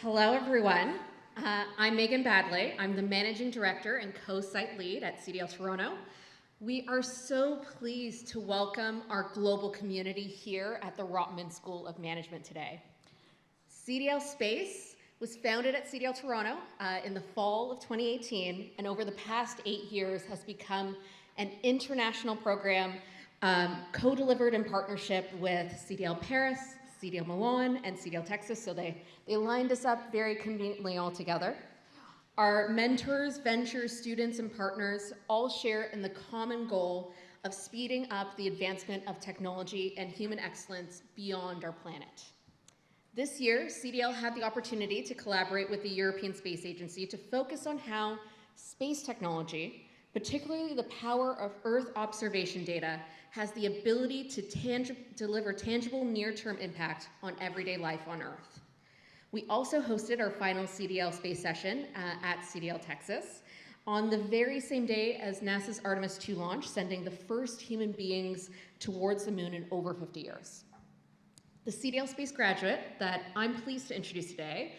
Hello, everyone. I'm Megan Badley. I'm the Managing Director and Co-Site Lead at CDL Toronto. We are so pleased to welcome our global community here at the Rotman School of Management today. CDL Space was founded at CDL Toronto in the fall of 2018, and over the past 8 years has become an international program co-delivered in partnership with CDL Paris, CDL Milan, and CDL Texas, so they lined us up very conveniently all together. Our mentors, ventures, students, and partners all share in the common goal of speeding up the advancement of technology and human excellence beyond our planet. This year, CDL had the opportunity to collaborate with the European Space Agency to focus on how space technology, particularly the power of Earth observation data, has the ability to deliver tangible near-term impact on everyday life on Earth. We also hosted our final CDL space session at CDL Texas on the very same day as NASA's Artemis II launch, sending the first human beings towards the moon in over 50 years. The CDL space graduate that I'm pleased to introduce today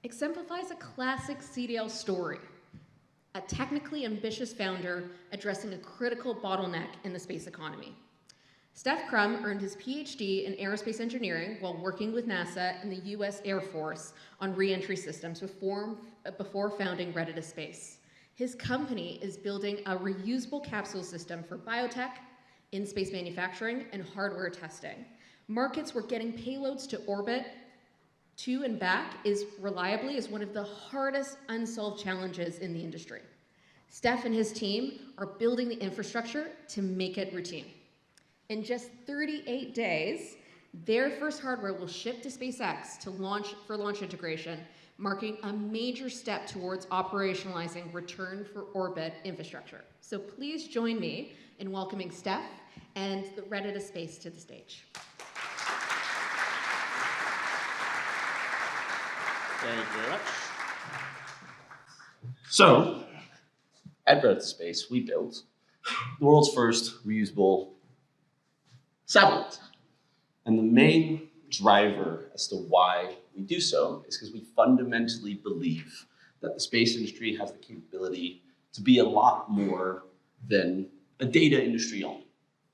exemplifies a classic CDL story. A technically ambitious founder addressing a critical bottleneck in the space economy. Steph Crum earned his PhD in aerospace engineering while working with NASA and the US Air Force on re-entry systems before founding Reditus Space. His company is building a reusable capsule system for biotech, in-space manufacturing, and hardware testing. Markets where getting payloads to orbit to and back reliably is one of the hardest unsolved challenges in the industry. Steph and his team are building the infrastructure to make it routine. In just 38 days, their first hardware will ship to SpaceX for launch integration, marking a major step towards operationalizing return for orbit infrastructure. So please join me in welcoming Steph and the Reditus Space to the stage. Thank you very much. So, at Reditus Space, we built the world's first reusable satellite. And the main driver as to why we do so is because we fundamentally believe that the space industry has the capability to be a lot more than a data industry only.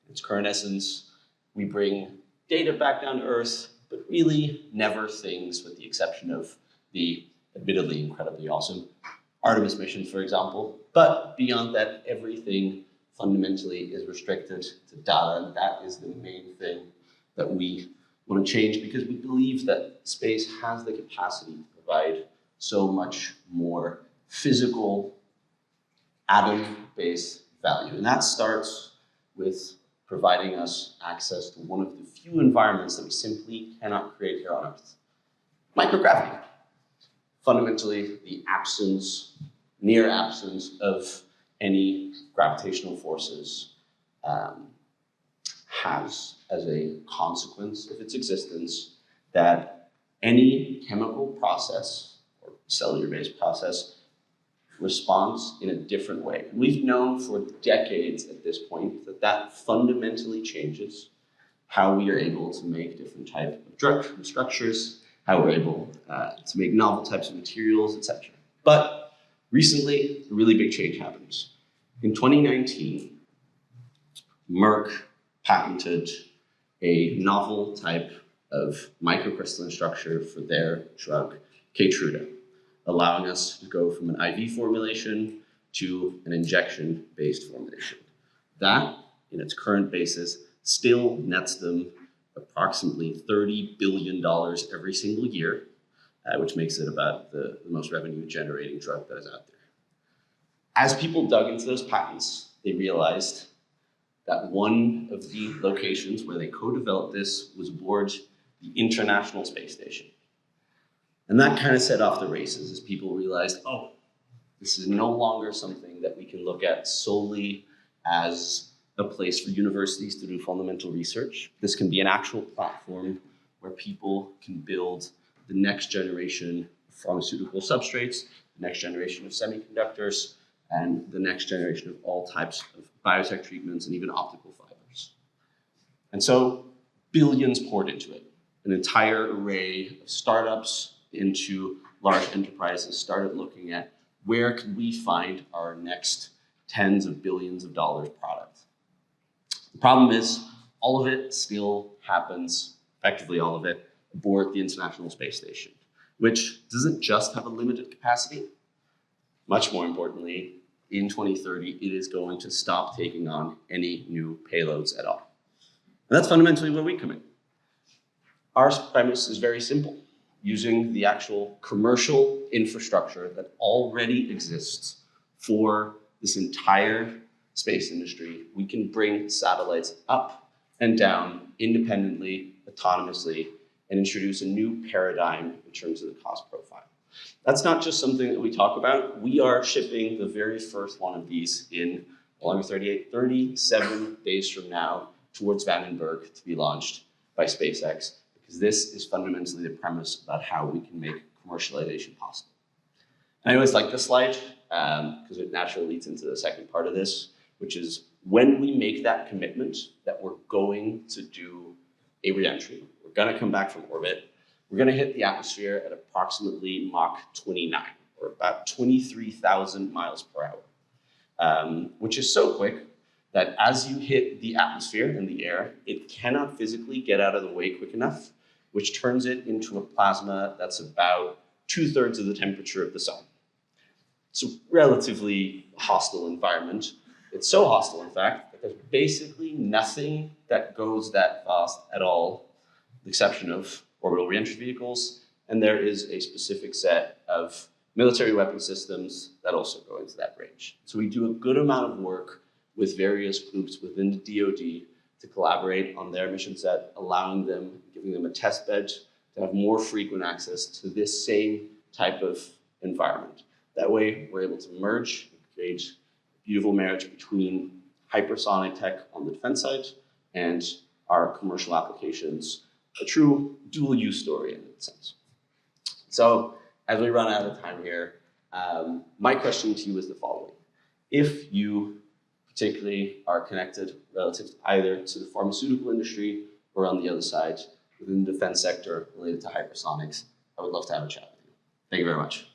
In its current essence, we bring data back down to Earth, but really never things with the exception of the admittedly incredibly awesome Artemis mission, for example. But beyond that, everything fundamentally is restricted to data, and that is the main thing that we want to change because we believe that space has the capacity to provide so much more physical atom-based value. And that starts with providing us access to one of the few environments that we simply cannot create here on Earth. Microgravity. Fundamentally, the absence, near absence of any gravitational forces has as a consequence of its existence that any chemical process or cellular-based process responds in a different way. And we've known for decades at this point that that fundamentally changes how we are able to make different types of drug structures, how we're able to make novel types of materials, etc. But recently, a really big change happens. In 2019, Merck patented a novel type of microcrystalline structure for their drug, Keytruda, allowing us to go from an IV formulation to an injection-based formulation. That, in its current basis, still nets them approximately $30 billion every single year, which makes it about the most revenue-generating drug that is out there. As people dug into those patents, they realized that one of the locations where they co-developed this was aboard the International Space Station. And that kind of set off the races as people realized, oh, this is no longer something that we can look at solely as a place for universities to do fundamental research. This can be an actual platform where people can build the next generation of pharmaceutical substrates, the next generation of semiconductors, and the next generation of all types of biotech treatments and even optical fibers. And so billions poured into it. An entire array of startups, into large enterprises, started looking at where could we find our next tens of billions of dollars product. The problem is all of it still happens, effectively all of it, aboard the International Space Station, which doesn't just have a limited capacity. Much more importantly, in 2030, it is going to stop taking on any new payloads at all. And that's fundamentally where we come in. Our premise is very simple. Using the actual commercial infrastructure that already exists for this entire space industry, we can bring satellites up and down independently, autonomously, and introduce a new paradigm in terms of the cost profile. That's not just something that we talk about. We are shipping the very first one of these in 37 days from now towards Vandenberg to be launched by SpaceX, because this is fundamentally the premise about how we can make commercialization possible. And I always like this slide because it naturally leads into the second part of this, which is when we make that commitment that we're going to do a reentry, we're going to come back from orbit, we're going to hit the atmosphere at approximately Mach 29, or about 23,000 miles per hour, which is so quick that as you hit the atmosphere and the air, it cannot physically get out of the way quick enough, which turns it into a plasma that's about 2/3 of the temperature of the sun. It's a relatively hostile environment. It's so hostile, in fact, that there's basically nothing that goes that fast at all, with the exception of orbital reentry vehicles, and there is a specific set of military weapon systems that also go into that range. So we do a good amount of work with various groups within the DoD to collaborate on their mission set, allowing them, giving them a test bed to have more frequent access to this same type of environment. That way, we're able to merge and create a beautiful marriage between hypersonic tech on the defense side and our commercial applications, a true dual-use story in that sense. So, as we run out of time here, my question to you is the following. If you particularly are connected relative either to the pharmaceutical industry or on the other side within the defense sector related to hypersonics, I would love to have a chat with you. Thank you very much.